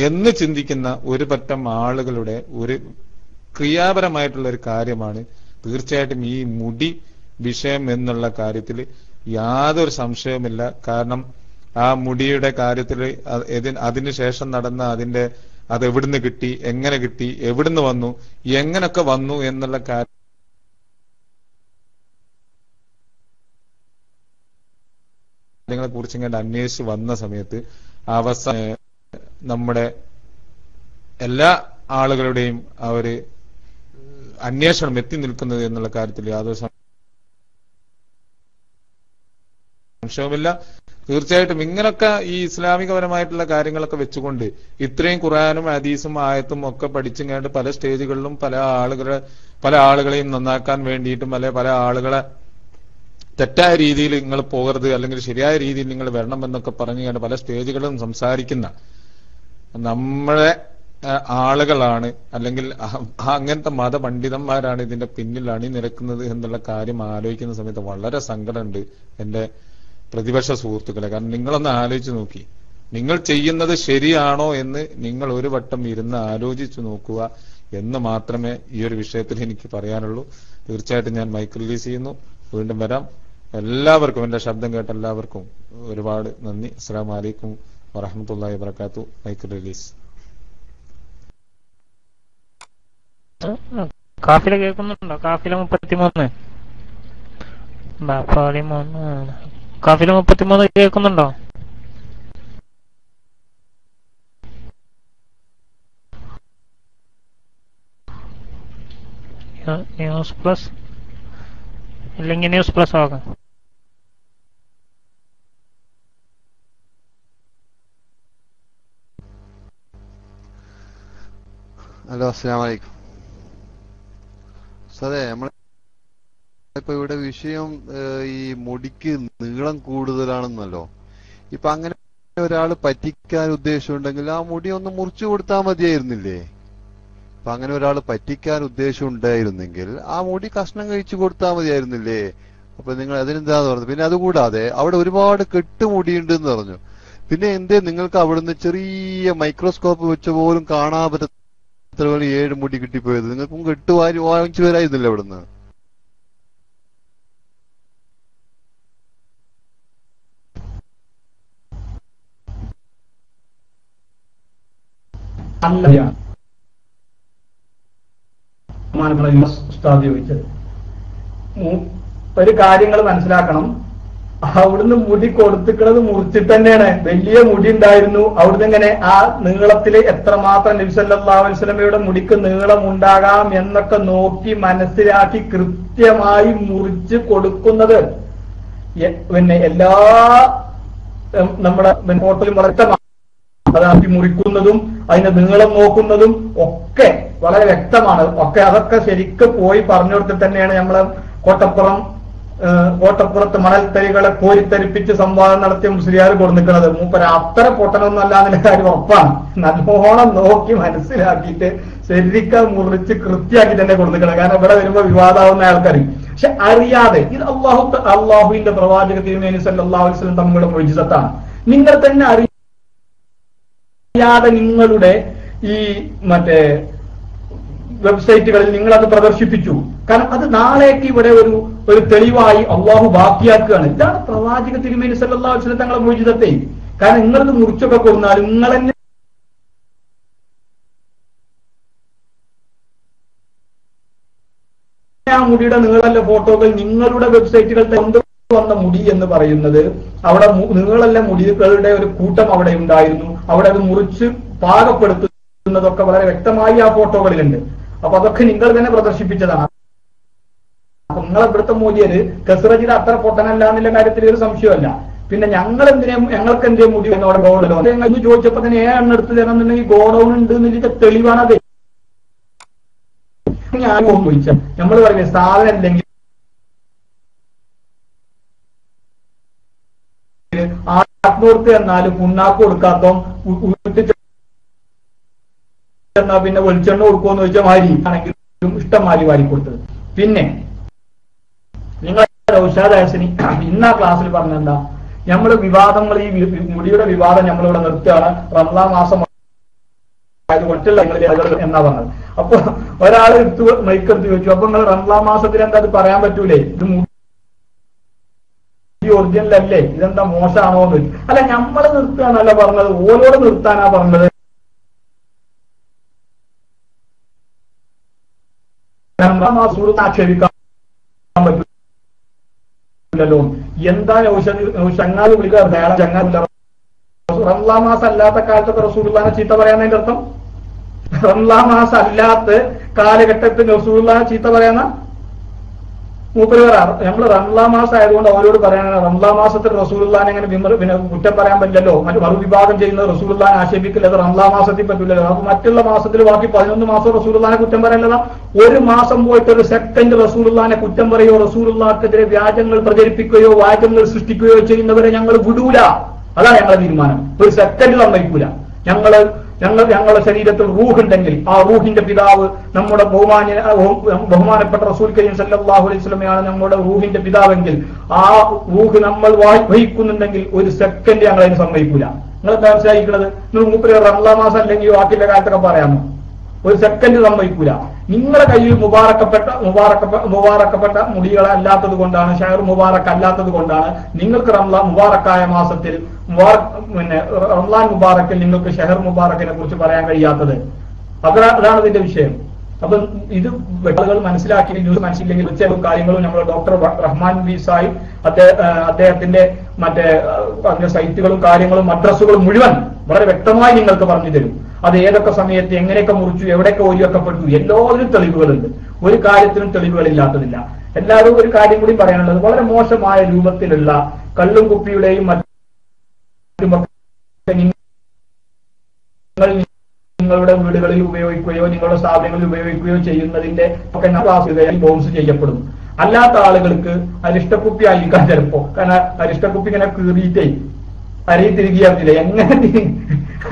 എന്ന് ചിന്തിക്കുന്ന ഒരു പറ്റം ആളുകളുടെ ഒരു ക്രിയാപരമായിട്ടുള്ള ഒരു കാര്യമാണ് തീർച്ചയായിട്ടും ഈ മുടി വിഷയം എന്നുള്ള കാര്യത്തിൽ യാതൊരു സംശയവുമില്ല. കാരണം ആ മുടിയുടെ കാര്യത്തിൽ അതിനുശേഷം നടന്ന അത് എവിടുന്ന് കിട്ടി, എങ്ങനെ കിട്ടി, എവിടുന്ന് വന്നു, എങ്ങനൊക്കെ വന്നു എന്നുള്ള കാര്യങ്ങളെ കുറിച്ച് ഇങ്ങനെ അന്വേഷിച്ച് വന്ന സമയത്ത് അവസാനം നമ്മുടെ എല്ലാ ആളുകളുടെയും ആ ഒരു അന്വേഷണം എത്തി നിൽക്കുന്നത് എന്നുള്ള കാര്യത്തിൽ യാതൊരു സംശയവുമില്ല. തീർച്ചയായിട്ടും ഇങ്ങനൊക്കെ ഈ ഇസ്ലാമികപരമായിട്ടുള്ള കാര്യങ്ങളൊക്കെ വെച്ചുകൊണ്ട് ഇത്രയും ഖുർആനും ഹദീസും ആയത്തും ഒക്കെ പഠിച്ചിങ്ങാണ്ട് പല സ്റ്റേജുകളിലും പല ആളുകളെയും നന്നാക്കാൻ വേണ്ടിയിട്ടും പല ആളുകളെ തെറ്റായ രീതിയിൽ നിങ്ങൾ പോകരുത്, അല്ലെങ്കിൽ ശരിയായ രീതിയിൽ നിങ്ങൾ വരണം എന്നൊക്കെ പറഞ്ഞുകൊണ്ട് പല സ്റ്റേജുകളിലും സംസാരിക്കുന്ന നമ്മളെ ആളുകളാണ്, അല്ലെങ്കിൽ അങ്ങനത്തെ മതപണ്ഡിതന്മാരാണ് ഇതിന്റെ പിന്നിൽ അണിനിരക്കുന്നത് എന്നുള്ള കാര്യം ആലോചിക്കുന്ന സമയത്ത് വളരെ സങ്കടമുണ്ട് എന്റെ പ്രതിപക്ഷ സുഹൃത്തുക്കളെ. കാരണം നിങ്ങളൊന്ന് ആലോചിച്ച് നോക്കി, നിങ്ങൾ ചെയ്യുന്നത് ശരിയാണോ എന്ന് നിങ്ങൾ ഒരു വട്ടം ഇരുന്ന് ആലോചിച്ചു നോക്കുക എന്ന് മാത്രമേ ഈ ഒരു വിഷയത്തിൽ എനിക്ക് പറയാനുള്ളൂ. തീർച്ചയായിട്ടും ഞാൻ മൈക്ക് റിലീസ് ചെയ്യുന്നു. വീണ്ടും വരാം. എല്ലാവർക്കും, എന്റെ ശബ്ദം കേട്ട എല്ലാവർക്കും ഒരുപാട് നന്ദി. അസ്സലാമു അലൈക്കും വറഹ്മത്തുള്ളാഹി വബറകാതുഹു. Mic release. കാഫില കേൾക്കുന്നുണ്ടോ? കാഫില 33 ബാപ്പാളി 3 കാഫില 33 കേൾക്കുന്നുണ്ടോ? ന്യൂസ് പ്ലസ് ഇല്ലെങ്കിൽ ന്യൂസ് പ്ലസ് ആകാം. ഹലോ, അസ്സലാമു അലൈക്കും. സാറേ, നമ്മളിപ്പോ ഇവിടെ വിഷയം ഈ മുടിക്ക് നീളം കൂടുതലാണെന്നല്ലോ. ഇപ്പൊ അങ്ങനെ ഒരാള് പറ്റിക്കാൻ ഉദ്ദേശമുണ്ടെങ്കിൽ ആ മുടി ഒന്ന് മുറിച്ചു കൊടുത്താൽ മതിയായിരുന്നില്ലേ? അപ്പൊ അങ്ങനെ ഒരാൾ പറ്റിക്കാൻ ഉദ്ദേശം ഉണ്ടായിരുന്നെങ്കിൽ ആ മുടി കഷ്ണം കഴിച്ചു കൊടുത്താൽ മതിയായിരുന്നില്ലേ? അപ്പൊ നിങ്ങൾ അതിനെന്താന്ന് പറഞ്ഞു. പിന്നെ അതുകൂടാതെ അവിടെ ഒരുപാട് കെട്ടുമുടിയുണ്ട് എന്ന് പറഞ്ഞു. പിന്നെ എന്തേ നിങ്ങൾക്ക് അവിടുന്ന് ചെറിയ മൈക്രോസ്കോപ്പ് വെച്ച പോലും കാണാൻ പറ്റാത്ത 7 മുടി കിട്ടിപ്പോയത്? നിങ്ങൾക്കും വാങ്ങിച്ചു വരായിരുന്നില്ല അവിടുന്ന്? ഒരു കാര്യങ്ങൾ മനസ്സിലാക്കണം. അവിടുന്ന് മുടി കൊടുത്തിക്കുന്നത് മുറിച്ചിട്ട് തന്നെയാണ്. വലിയ മുടി ഉണ്ടായിരുന്നു. അവിടുന്ന് ഇങ്ങനെ ആ നീളത്തില് എത്രമാത്രം നബി സല്ലല്ലാഹു അലൈഹി വസല്ലമയുടെ മുടിക്ക് നീളം ഉണ്ടാകാം എന്നൊക്കെ നോക്കി മനസ്സിലാക്കി കൃത്യമായി മുറിച്ച് കൊടുക്കുന്നത് പിന്നെ എല്ലാ നമ്മുടെ ഫോട്ടോയിലും വളരെ അതാക്കി മുറിക്കുന്നതും അതിന്റെ നീളം നോക്കുന്നതും ഒക്കെ വളരെ വ്യക്തമാണ്. അതൊക്കെ ശരിക്കും പോയി പറഞ്ഞു കൊടുത്തിട്ട് തന്നെയാണ് നമ്മളെ കോട്ടപ്പുറത്ത് മണൽത്തരികളെ കോരിത്തരിപ്പിച്ച് സംവാദം നടത്തിയ മുസ്ലിയാർ കൊടുന്നിക്കുന്നത്. മൂപ്പര് അത്ര പൊട്ടനൊന്നും അല്ലാന്നുള്ള കാര്യം ഉറപ്പാണ്. നല്ലോണം നോക്കി മനസ്സിലാക്കിയിട്ട് ശരിക്കും മുറിച്ച് കൃത്യമാക്കി തന്നെ കൊടുന്നിക്കണം. കാരണം ഇവിടെ വരുമ്പോ വിവാദമാവുന്ന ആൾക്കാർ. പക്ഷെ അറിയാതെ ഇത് അള്ളാഹുവിന്റെ പ്രവാചക തിരുമേനി സല്ലല്ലാഹു അലൈഹി വസല്ലം തങ്ങളുടെ മുഅ്ജിസത്താണ്. നിങ്ങൾ തന്നെ അറിയാതെ നിങ്ങളുടെ ഈ മറ്റേ വെബ്സൈറ്റുകളിൽ നിങ്ങൾ അത് പ്രദർശിപ്പിച്ചു. കാരണം അത് നാളേക്ക് ഇവിടെ ഒരു തെളിവായി അള്ളാഹു ബാക്കിയാക്കുകയാണ്. ഇതാണ് പ്രവാചക തിരുമേനി സല്ലല്ലാഹു അലൈഹി വസല്ലം തങ്ങളെ മുഅ്ജിസത്തെ. കാരണം നിങ്ങളത് മുറിച്ചൊക്കെ കൊടുത്താലും നിങ്ങൾ തന്നെ ആ മുടിയുടെ നീളല്ല ഫോട്ടോകൾ നിങ്ങളുടെ വെബ്സൈറ്റുകൾ വന്ന മുടി എന്ന് പറയുന്നത് അവിടെ നീളല്ല മുടികളുടെ ഒരു കൂട്ടം അവിടെ ഉണ്ടായിരുന്നു. അവിടെ അത് മുറിച്ച് പാകപ്പെടുത്തുന്നതൊക്കെ വളരെ വ്യക്തമായി ആ ഫോട്ടോകളിലുണ്ട്. അപ്പൊ അതൊക്കെ നിങ്ങൾ തന്നെ പ്രദർശിപ്പിച്ചതാണ്. അപ്പൊ നിങ്ങളെ ഇവിടുത്തെ മൂല്യര് കസറജിൽ അത്ര പൊട്ടനല്ല എന്നുള്ള കാര്യത്തിൽ ഒരു സംശയമല്ല. പിന്നെ ഞങ്ങൾക്ക് എന്തേ മുടി അവിടെ ഗോഡൗൺ എന്ന് ചോദിച്ചപ്പോ തന്നെ എണ്ണം എടുത്ത് തരണം എന്നുണ്ടെങ്കിൽ ഗോഡൗൺ ഉണ്ട് എന്നതിന്റെ തെളിവാണത്. ഞാൻ ചോദിച്ച നമ്മൾ പറയുന്നത് സാധനം അല്ലെങ്കിൽ 800 എന്നാലും പുണ്ണാക്ക് കൊടുക്കാത്തോ എന്നാ പിന്നെ വെളിച്ചെണ്ണ കൊടുക്കുമെന്ന് ചോദിച്ചാൽ മാരി ആണെങ്കിലും ഇഷ്ടം മാരി വാരി കൊടുത്തത്. പിന്നെ നിങ്ങൾ റൗഷാദ് ഹസനി ഇന്ന് ആ ക്ലാസ്സിൽ പറഞ്ഞെന്താ, നമ്മൾ വിവാദങ്ങൾ ഈ മുടിയുടെ വിവാദം നമ്മളിവിടെ നിർത്തുകയാണ്. റമദാൻ മാസം ഒറ്റുള്ള എന്നാ പറഞ്ഞത്. അപ്പൊ ഒരാൾ എടുത്ത് മൈക്കെടുത്ത് ചോദിച്ചു, അപ്പൊ നിങ്ങൾ റമദാൻ മാസത്തിൽ എന്താ അത് പറയാൻ പറ്റൂലേ, ഇത് ഒറിജിനൽ അല്ലേ, ഇതെന്താ മോശമാണോ എന്ന്. അല്ല, നമ്മള് നിർത്തുകയാണല്ല പറഞ്ഞത്, ഓരോട് നിർത്താനാ പറഞ്ഞത്. ആക്ഷേപിക്കാൻ പറ്റൂലല്ലോ. എന്താ ചങ്ങാതി വിളിക്കാറുണ്ട്, അയാളെ ചങ്ങാതില്ല. റമദാൻ മാസം അല്ലാത്ത കാലത്തൊക്കെ റസൂലുള്ളാഹിനെ ചീത്ത പറയാനതിന്റെ അർത്ഥം, റമദാൻ മാസം അല്ലാത്ത കാലഘട്ടത്തിൽ റസൂലുള്ളാഹിനെ ചീത്ത പറയാന മൂപ്പര് പറയാറ്. നമ്മൾ റമദാൻ മാസം ആയതുകൊണ്ട് അവരോട് പറയാനാണ്, റമദാൻ മാസത്തിൽ റസൂലുള്ളാഹിനെ അങ്ങനെ പിന്നെ കുറ്റം പറയാൻ പറ്റില്ലല്ലോ, മറുവിഭാഗം ചെയ്യുന്നത് റസൂലുള്ളാഹിനെ ആക്ഷേപിക്കില്ല, അത് റമദാൻ മാസത്തിൽ പറ്റില്ലല്ലോ. അപ്പൊ മറ്റുള്ള മാസത്തിൽ ബാക്കി 11 മാസം റസൂലുള്ളാഹിനെ കുറ്റം പറയാനല്ല. ഒരു മാസം പോയിട്ട് ഒരു സെക്കൻഡ് റസൂലുള്ളാഹിനെ കുറ്റം പറയുകയോ റസൂലുള്ളാഹിക്കെതിരെ വ്യാജങ്ങൾ പ്രചരിപ്പിക്കുകയോ വ്യാജങ്ങൾ സൃഷ്ടിക്കുകയോ ചെയ്യുന്നവരെ ഞങ്ങൾ വിടൂല. അതാണ് ഞങ്ങളുടെ തീരുമാനം. ഒരു സെക്കൻഡ് സമ്മതിക്കൂല. ഞങ്ങളുടെ ശരീരത്തിൽ റൂഹുണ്ടെങ്കിൽ ആ റൂഹിന്റെ പിതാവ് നമ്മുടെ ബഹുമാനപ്പെട്ട റസൂൽ കരീം സല്ലല്ലാഹു അലൈഹി വസല്ലമയാണ് നമ്മുടെ റൂഹിന്റെ പിതാവെങ്കിൽ ആ റൂഹ് നമ്മൾ വഹിക്കുന്നുണ്ടെങ്കിൽ ഒരു സെക്കൻഡ് ഞങ്ങൾ അതിന് സമ്മതിക്കൂല. നിങ്ങൾ മനസ്സിലായിരിക്കുന്നത്, നിങ്ങൾ മൂപ്പര് റമദാൻ മാസം അല്ലെങ്കിൽ ബാക്കിയുള്ള കാലത്തൊക്കെ പറയാമോ, ഒരു സെക്കൻഡ് സമ്മതിക്കൂല. നിങ്ങളുടെ കയ്യിൽ മുബാറക്കപ്പെട്ട മുടികൾ അല്ലാത്തത് കൊണ്ടാണ്, ഷഹർ മുബാറക്ക് അല്ലാത്തത് കൊണ്ടാണ് നിങ്ങൾക്ക് റമദാൻ മുബാറക്കായ മാസത്തിൽ പിന്നെ റമദാൻ മുബാറക്കിൽ നിങ്ങൾക്ക് ഷഹർ മുബാറക്കിനെ കുറിച്ച് പറയാൻ കഴിയാത്തത്. അതാണ് ഇതിന്റെ വിഷയം. അപ്പൊ ഇത് ആളുകൾ മനസ്സിലാക്കി, ന്യൂസ് മനസ്സിലെങ്കിൽ ചില കാര്യങ്ങളും നമ്മുടെ ഡോക്ടർ റഹ്മാൻ ബി സാഹിബ് അദ്ദേഹത്തിന്റെ മറ്റേ അതിന്റെ സൈറ്റുകളും കാര്യങ്ങളും അഡ്രസ്സുകളും മുഴുവൻ വളരെ വ്യക്തമായി നിങ്ങൾക്ക് പറഞ്ഞു തരും. അത് ഏതൊക്കെ സമയത്ത് എങ്ങനെയൊക്കെ മുറിച്ചു, എവിടെയൊക്കെ ഒഴിവാക്കപ്പെട്ടു, എല്ലാത്തിനും തെളിവുകളുണ്ട്. ഒരു കാര്യത്തിനും തെളിവുകളില്ലാത്തതില്ല. എല്ലാവരും ഒരു കാര്യം കൂടി പറയാനുള്ളത്, വളരെ മോശമായ രൂപത്തിലുള്ള കള്ളും കുപ്പിയുടെയും നിങ്ങളുടെ വീടുകളിൽ ഉപയോഗിക്കുകയോ നിങ്ങളുടെ സ്ഥാപനങ്ങളിൽ ഉപയോഗിക്കുകയോ ചെയ്യുന്നതിന്റെ ഒക്കെ ബോംസ് ചെയ്യപ്പെടും. അല്ലാത്ത ആളുകൾക്ക് അരിഷ്ടക്കുപ്പി ആയിരിക്കാം ചിലപ്പോ, കാരണം അരിഷ്ടക്കുപ്പി ഇങ്ങനെ കീറിയിട്ടേ അരി തിരികെയാവില്ല എങ്ങനെ.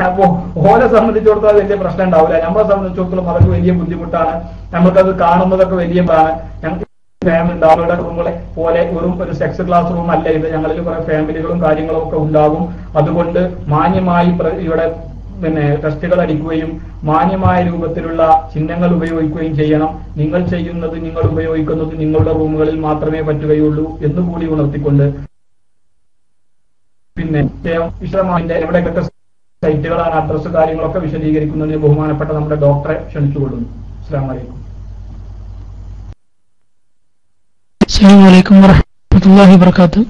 അപ്പോ ഓരെ സംബന്ധിച്ചിടത്തോളം വലിയ പ്രശ്നം ഉണ്ടാവില്ല. നമ്മളെ സംബന്ധിച്ചിടത്തോളം അതൊക്കെ വലിയ ബുദ്ധിമുട്ടാണ്. നമുക്കത് കാണുന്നതൊക്കെ വലിയ ഞങ്ങൾക്ക് ഫാമിലി ഉണ്ടാവുന്ന റൂമുകളെ പോലെ വെറും ഒരു സെക്സ് ക്ലാസ് റൂം അല്ല ഇത്. ഞങ്ങളിൽ കുറെ ഫാമിലികളും കാര്യങ്ങളും ഒക്കെ ഉണ്ടാകും. അതുകൊണ്ട് മാന്യമായി ഇവിടെ പിന്നെ ടെസ്റ്റുകൾ അടിക്കുകയും മാന്യമായ രൂപത്തിലുള്ള ചിഹ്നങ്ങൾ ഉപയോഗിക്കുകയും ചെയ്യണം. നിങ്ങൾ ചെയ്യുന്നത്, നിങ്ങൾ ഉപയോഗിക്കുന്നത് നിങ്ങളുടെ റൂമുകളിൽ മാത്രമേ പറ്റുകയുള്ളൂ എന്നുകൂടി ഉണർത്തിക്കൊണ്ട് പിന്നെ വിശദമായി എവിടെയൊക്കെ സൈറ്റുകളാണ്, അഡ്രസ് കാര്യങ്ങളൊക്കെ വിശദീകരിക്കുന്നതിന് ബഹുമാനപ്പെട്ട നമ്മുടെ ഡോക്ടറെ ക്ഷണിച്ചുകൊള്ളുന്നു. അസ്സലാമു അലൈക്കും. അസ്സലാമു അലൈക്കും വറഹ്മത്തുള്ളാഹി വബറകാതുഹു.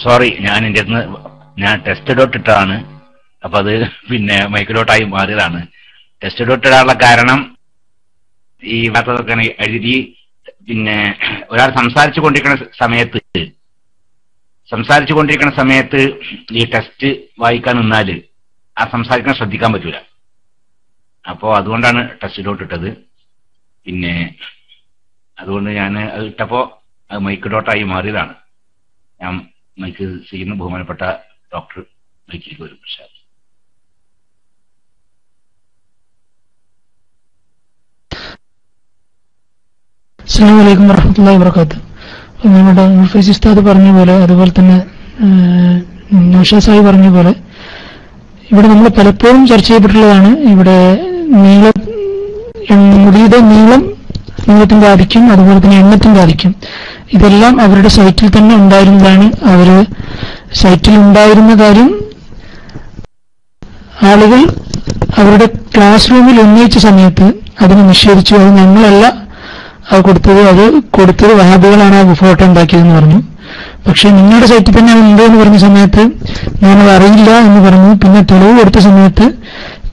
സോറി, ഞാൻ ടെസ്റ്റ് ഡോട്ട് ഇട്ടതാണ്. അപ്പൊ അത് പിന്നെ മൈക്രോഡോട്ടായി മാറിയതാണ്. ടെസ്റ്റ് ഡോട്ട് ഇടാനുള്ള കാരണം ഈ വാർത്തകളൊക്കെ എഴുതി പിന്നെ ഒരാൾ സംസാരിച്ചു കൊണ്ടിരിക്കുന്ന സമയത്ത് ഈ ടെസ്റ്റ് വായിക്കാൻ നിന്നാല് ആ സംസാരിക്കാൻ ശ്രദ്ധിക്കാൻ പറ്റൂല. അപ്പോ അതുകൊണ്ടാണ് ടെസ്റ്റ് ഡോട്ട് ഇട്ടത്. പിന്നെ അതുകൊണ്ട് ഞാൻ അത് ഇട്ടപ്പോ അത് മൈക്ക് ഡോട്ടായി മാറിയതാണ്. ഞാൻ മൈക്ക് ചെയ്യുന്ന ബഹുമാനപ്പെട്ട ഡോക്ടർ മൈക്കിലേക്ക് വരും. അസ്സലാമു അലൈക്കും വറഹ്മത്തുള്ളാഹി വബറകാതുഹു. നമ്മുടെ മുഫീസ് ഉസ്താദ് പറഞ്ഞ പോലെ, അതുപോലെ തന്നെ നൗഷാദ് സാഹിബ് പറഞ്ഞ പോലെ, ഇവിടെ നമ്മൾ പലപ്പോഴും ചർച്ച ചെയ്യപ്പെട്ടുള്ളതാണ്. ഇവിടെ മുടിയുടെ നീളത്തിന്റെ ആധിക്യം, അതുപോലെ തന്നെ എണ്ണത്തിന്റെ ആധിക്യം, ഇതെല്ലാം അവരുടെ സൈറ്റിൽ തന്നെ ഉണ്ടായിരുന്നതാണ്. അവര് സൈറ്റിൽ ഉണ്ടായിരുന്ന കാര്യം ആളുകൾ അവരുടെ ക്ലാസ് റൂമിൽ ഉന്നയിച്ച സമയത്ത് അതിനെ നിഷേധിച്ചു. അത് ഞങ്ങളല്ല കൊടുത്തത് വഹാബികളാണ് ആ ഫോട്ടോ ഉണ്ടാക്കിയതെന്ന് പറഞ്ഞു. പക്ഷെ നിങ്ങളുടെ സൈറ്റിൽ തന്നെ ഉണ്ട് എന്ന് പറഞ്ഞ സമയത്ത് ഞാനത് അറിയില്ല എന്ന് പറഞ്ഞു. പിന്നെ തെളിവ് കൊടുത്ത സമയത്ത്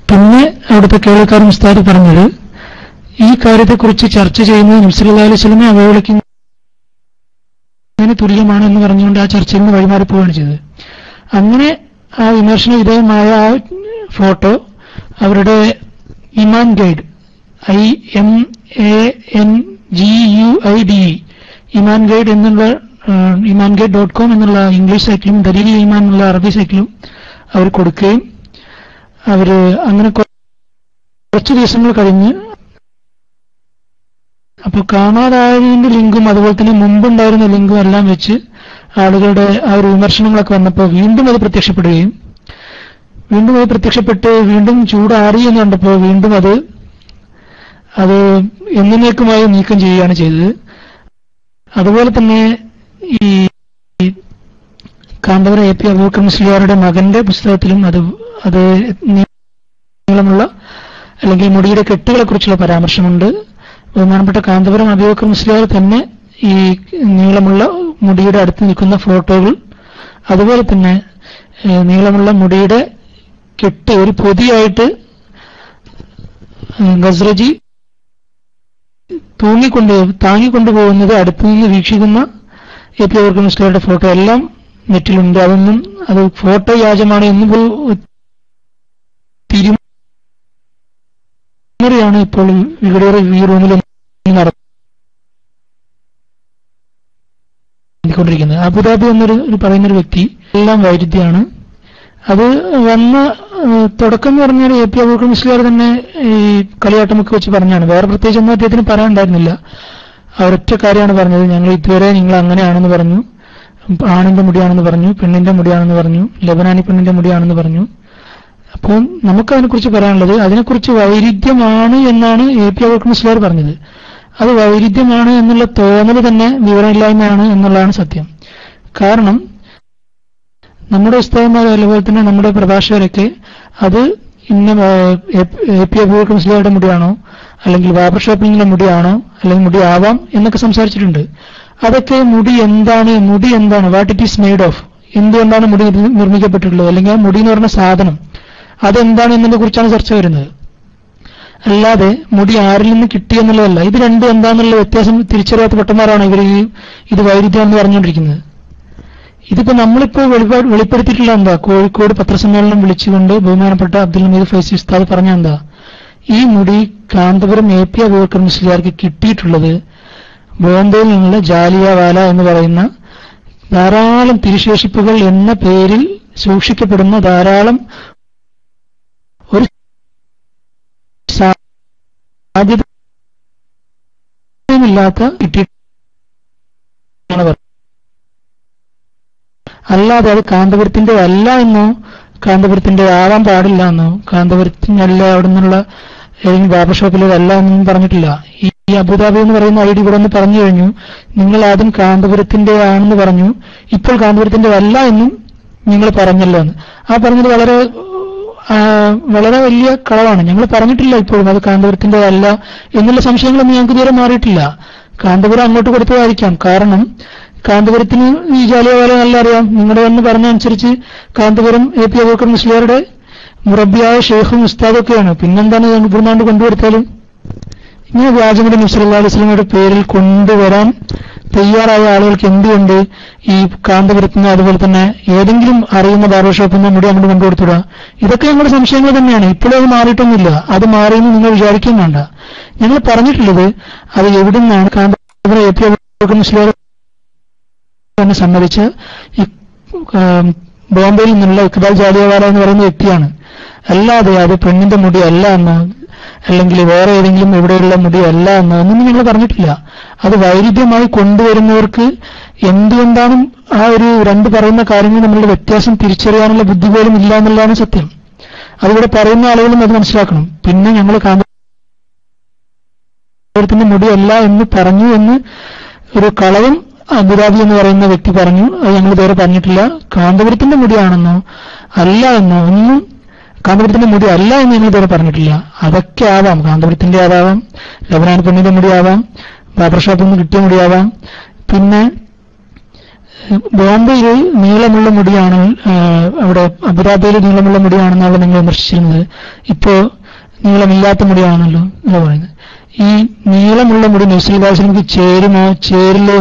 പിന്നെ അവിടുത്തെ കേരളക്കാരൻ ഉസ്താദ് പറഞ്ഞത് ഈ കാര്യത്തെക്കുറിച്ച് ചർച്ച ചെയ്യുന്നത് നബി സല്ലല്ലാഹു അലൈഹി വസല്ലമയെ അവഹേളിക്കുന്നതിന് തുല്യമാണ് എന്ന് പറഞ്ഞുകൊണ്ട് ആ ചർച്ചയിൽ നിന്ന് വഴിമാറിപ്പോവുകയാണ് ചെയ്തത്. അങ്ങനെ ആ വിമർശന വിധേയമായ ആ ഫോട്ടോ അവരുടെ Iman guide IMANGUIDE Iman guide എന്നുള്ള iman-guide.com എന്നുള്ള ഇംഗ്ലീഷ് സൈറ്റിലും ദലീൽ ഈമാൻ എന്നുള്ള അറബി സൈറ്റിലും അവർ കൊടുക്കുകയും അവര് അങ്ങനെ കുറച്ച് ദിവസങ്ങൾ കഴിഞ്ഞ് അപ്പോൾ കാണാതായതിന്റെ ലിങ്കും അതുപോലെ തന്നെ മുമ്പുണ്ടായിരുന്ന ലിങ്കും എല്ലാം വെച്ച് ആളുകളുടെ ആ ഒരു വിമർശനങ്ങളൊക്കെ വന്നപ്പോൾ വീണ്ടും അത് പ്രത്യക്ഷപ്പെടുകയും വീണ്ടും ചൂടാറി എന്ന് കണ്ടപ്പോൾ വീണ്ടും അത് എന്നേക്കുമായി നീക്കം ചെയ്യുകയാണ് ചെയ്തത്. അതുപോലെ തന്നെ ഈ കാന്തപുരം എ പി അബൂബക്കർ മുസ്ലിയാരുടെ മകന്റെ പുസ്തകത്തിലും അത് നീളമുള്ള അല്ലെങ്കിൽ മുടിയുടെ കെട്ടുകളെ കുറിച്ചുള്ള പരാമർശമുണ്ട്. ബഹുമാനപ്പെട്ട കാന്തപുരം അബൂബക്കർ മുസ്ലിയാർ തന്നെ ഈ നീളമുള്ള മുടിയുടെ അടുത്ത് നിൽക്കുന്ന ഫോട്ടോകൾ, അതുപോലെ തന്നെ നീളമുള്ള മുടിയുടെ കെട്ട് ഒരു പൊതിയായിട്ട് ഗസ്രജി താങ്ങിക്കൊണ്ടുപോകുന്നത് അടുത്തു നിന്ന് വീക്ഷിക്കുന്ന എ പി അബൂബക്കർ മുസ്ലിയാരുടെ ഫോട്ടോ എല്ലാം നെറ്റിലുണ്ട്. അത് ഫോട്ടോ വ്യാജമാണ് എന്ന് തിരിമറിയാണ് ഇപ്പോൾ ഇവിടെ ഈ റൂമിൽ നടത്തിക്കൊണ്ടിരിക്കുന്നത്. അബുദാബി എന്നൊരു പറയുന്നൊരു വ്യക്തി എല്ലാം വൈരുദ്ധ്യമാണ്. അത് തുടക്കം എന്ന് പറഞ്ഞാൽ എ പി അബൂബക്കർ മുസ്ലിയാർ തന്നെ ഈ കളിയാട്ടമൊക്കെ വെച്ച് പറഞ്ഞാണ്. വേറെ പ്രത്യേകിച്ച് ഒന്നും അദ്ദേഹത്തിന് പറയാനുണ്ടായിരുന്നില്ല. അവരൊറ്റ കാര്യമാണ് പറഞ്ഞത്, ഞങ്ങൾ ഇതുവരെ നിങ്ങൾ അങ്ങനെയാണെന്ന് പറഞ്ഞു, ആണിന്റെ മുടിയാണെന്ന് പറഞ്ഞു, പെണ്ണിന്റെ മുടിയാണെന്ന് പറഞ്ഞു, ലബനാനി പെണ്ണിന്റെ മുടിയാണെന്ന് പറഞ്ഞു. അപ്പോൾ നമുക്ക് അതിനെക്കുറിച്ച് പറയാനുള്ളത്, അതിനെക്കുറിച്ച് വൈരുദ്ധ്യമാണ് എന്നാണ് എ പി അബൂബക്കർ മുസ്ലിയാർ പറഞ്ഞത്. അത് വൈരുദ്ധ്യമാണ് എന്നുള്ള തോന്നൽ തന്നെ വിവരമില്ലായ്മയാണ് എന്നുള്ളതാണ് സത്യം. കാരണം നമ്മുടെ ഉസ്താദന്മാർ അതുപോലെ തന്നെ നമ്മുടെ പ്രഭാഷകരൊക്കെ അത് എ പി അബൂബക്കർ മുസ്ലിയാരുടെ മുടിയാണോ അല്ലെങ്കിൽ ബാബർ ഷോപ്പിങ്ങിന്റെ മുടിയാണോ അല്ലെങ്കിൽ മുടി ആവാം എന്നൊക്കെ സംസാരിച്ചിട്ടുണ്ട്. അതൊക്കെ മുടി എന്താണ്, what it is made of, എന്തുകൊണ്ടാണ് മുടി നിർമ്മിക്കപ്പെട്ടിട്ടുള്ളത്, അല്ലെങ്കിൽ ആ മുടി എന്ന് പറഞ്ഞ സാധനം അതെന്താണ് എന്നതിനെ കുറിച്ചാണ് ചർച്ച വരുന്നത്. അല്ലാതെ മുടി ആരിൽ നിന്ന് കിട്ടിയെന്നുള്ളതല്ല. ഇത് രണ്ടും എന്താണെന്നുള്ള വ്യത്യാസം തിരിച്ചറിയാത്ത പൊട്ടന്മാരാണ് ഇത് വൈരുദ്ധ്യം എന്ന് പറഞ്ഞുകൊണ്ടിരിക്കുന്നത്. ഇതിപ്പോ നമ്മളിപ്പോ വെളിപ്പെടുത്തിയിട്ടുള്ള എന്താ, കോഴിക്കോട് പത്രസമ്മേളനം വിളിച്ചുകൊണ്ട് ബഹുമാനപ്പെട്ട അബ്ദുൽ ഹമീദ് ഫൈസി ഉസ്താദ് പറഞ്ഞ എന്താ, ഈ മുടി കാന്തപുരം എ പി അബൂബക്കർ മുസ്ലിയാർക്ക് കിട്ടിയിട്ടുള്ളത് ബോംബെയിൽ നിന്നുള്ള ജാലിയവാല എന്ന് പറയുന്ന ധാരാളം തിരുശേഷിപ്പുകൾ എന്ന പേരിൽ സൂക്ഷിക്കപ്പെടുന്ന ധാരാളം ഒരു സാധ്യതയില്ലാത്ത കിട്ടിയിട്ടാണ് പറയുന്നത്. അല്ലാതെ അത് കാന്തപുരത്തിന്റെ അല്ല എന്നോ കാന്തപുരത്തിന്റെ ആവാൻ പാടില്ല എന്നോ കാന്തപുരത്തിനല്ല അവിടെ നിന്നുള്ള ഏതെങ്കിലും ബാബർ ഷോപ്പിലതല്ല എന്നൊന്നും പറഞ്ഞിട്ടില്ല. ഈ അബുദാബി എന്ന് പറയുന്ന ഐഡി ഇവിടെ ഒന്ന് പറഞ്ഞു കഴിഞ്ഞു, നിങ്ങൾ ആദ്യം കാന്തപുരത്തിന്റെ ആണെന്ന് പറഞ്ഞു, ഇപ്പോൾ കാന്തപുരത്തിന്റെ അല്ല എന്നും നിങ്ങൾ പറഞ്ഞല്ലോ എന്ന്. ആ പറഞ്ഞത് വളരെ വലിയ കളവാണ്. ഞങ്ങൾ പറഞ്ഞിട്ടില്ല ഇപ്പോഴും അത് കാന്തപുരത്തിന്റെ അല്ല എന്നുള്ള സംശയങ്ങളൊന്നും ഞങ്ങൾക്ക് ഇതുവരെ മാറിയിട്ടില്ല. കാന്തപുരം അങ്ങോട്ട് കൊടുത്തതായിരിക്കാം. കാരണം കാന്തപുരത്തിന് ഈ ജാലിയവാല നല്ല അറിയാം. നിങ്ങളുടെ എന്ന് പറഞ്ഞ അനുസരിച്ച് കാന്തപുരം എ പി അബൂബക്കർ മുസ്ലിയാരുടെ മുറബിയായ ഷെയ്ഖും ഉസ്താദൊക്കെയാണ്. പിന്നെന്താണ് ഇവിടുന്നാണ്ട് കൊണ്ടുകൊടുത്താലും? ഇങ്ങനെ വ്യാജമുടി നബി സല്ലല്ലാഹു അലൈഹി വസല്ലമയുടെ പേരിൽ കൊണ്ടുവരാൻ തയ്യാറായ ആളുകൾക്ക് എന്തുകൊണ്ട് ഈ കാന്തപുരത്തിന് അതുപോലെ തന്നെ ഏതെങ്കിലും അറിയുന്ന ബാർബർ ഷോപ്പിൽ നിന്ന് മുടി അങ്ങോട്ട് കൊണ്ടുകൊടുത്തുക? ഇതൊക്കെ ഞങ്ങളുടെ സംശയങ്ങൾ തന്നെയാണ്. ഇപ്പോഴും അത് മാറിയിട്ടൊന്നുമില്ല. അത് മാറിയെന്ന് നിങ്ങൾ വിചാരിക്കുകയും വേണ്ട. ഞങ്ങൾ പറഞ്ഞിട്ടുള്ളത് അത് എവിടെ നിന്നാണ് കാന്തപുരം എ പി അബൂബക്കർ മുസ്ലിയാർ തന്നെ സമ്മതിച്ച ഈ ബോംബെയിൽ നിന്നുള്ള ഇക്ബാൽ ജാലിയവാല എന്ന് പറയുന്ന വ്യക്തിയാണ്. അല്ലാതെ അത് പെണ്ണിന്റെ മുടി അല്ല എന്നോ അല്ലെങ്കിൽ വേറെ ഏതെങ്കിലും എവിടെയുള്ള മുടി അല്ല എന്നോ ഒന്നും ഞങ്ങൾ പറഞ്ഞിട്ടില്ല. അത് വൈരുദ്ധ്യമായി കൊണ്ടുവരുന്നവർക്ക് എന്തുകൊണ്ടാണ് ആ ഒരു രണ്ട് പറയുന്ന കാര്യങ്ങൾ നമ്മളുടെ വ്യത്യാസം തിരിച്ചറിയാനുള്ള ബുദ്ധി പോലും ഇല്ല എന്നുള്ളതാണ് സത്യം. അതിവിടെ പറയുന്ന ആളുകളും അത് മനസ്സിലാക്കണം. പിന്നെ ഞങ്ങൾ കാന്തപുരത്തിന്റെ മുടിയല്ല എന്ന് പറഞ്ഞു എന്ന് ഒരു കളവും അബുദാബി എന്ന് പറയുന്ന വ്യക്തി പറഞ്ഞു. അത് ഞങ്ങൾ ഇതുവരെ പറഞ്ഞിട്ടില്ല. കാന്തപുരത്തിന്റെ മുടിയാണെന്നോ അല്ല എന്നോ ഒന്നും കാന്തപുരത്തിന്റെ മുടി അല്ല എന്ന് ഞങ്ങൾ ഇതുവരെ പറഞ്ഞിട്ടില്ല. അതൊക്കെ ആവാം, കാന്തപുരത്തിന്റെ ആവാം, ലബനാൻ പെണ്ണിന്റെ മുടിയാവാം, ബാബർ ഷോപ്പിൽ നിന്ന് കിട്ടിയ മുടിയാവാം. പിന്നെ ബോംബെയിൽ നീളമുള്ള മുടിയാണ്, അവിടെ അബുദാബിയിൽ നീളമുള്ള മുടിയാണെന്നാണ് നിങ്ങൾ വിമർശിച്ചിരുന്നത്. ഇപ്പോ നീളമില്ലാത്ത മുടിയാണെന്നല്ലോ എന്ന് പറയുന്നത്. ഈ നീളമുള്ള മുടി നബി സല്ലല്ലാഹു അലൈഹി വസല്ലമക്ക് ചേരുമോ ചേരില്ലോ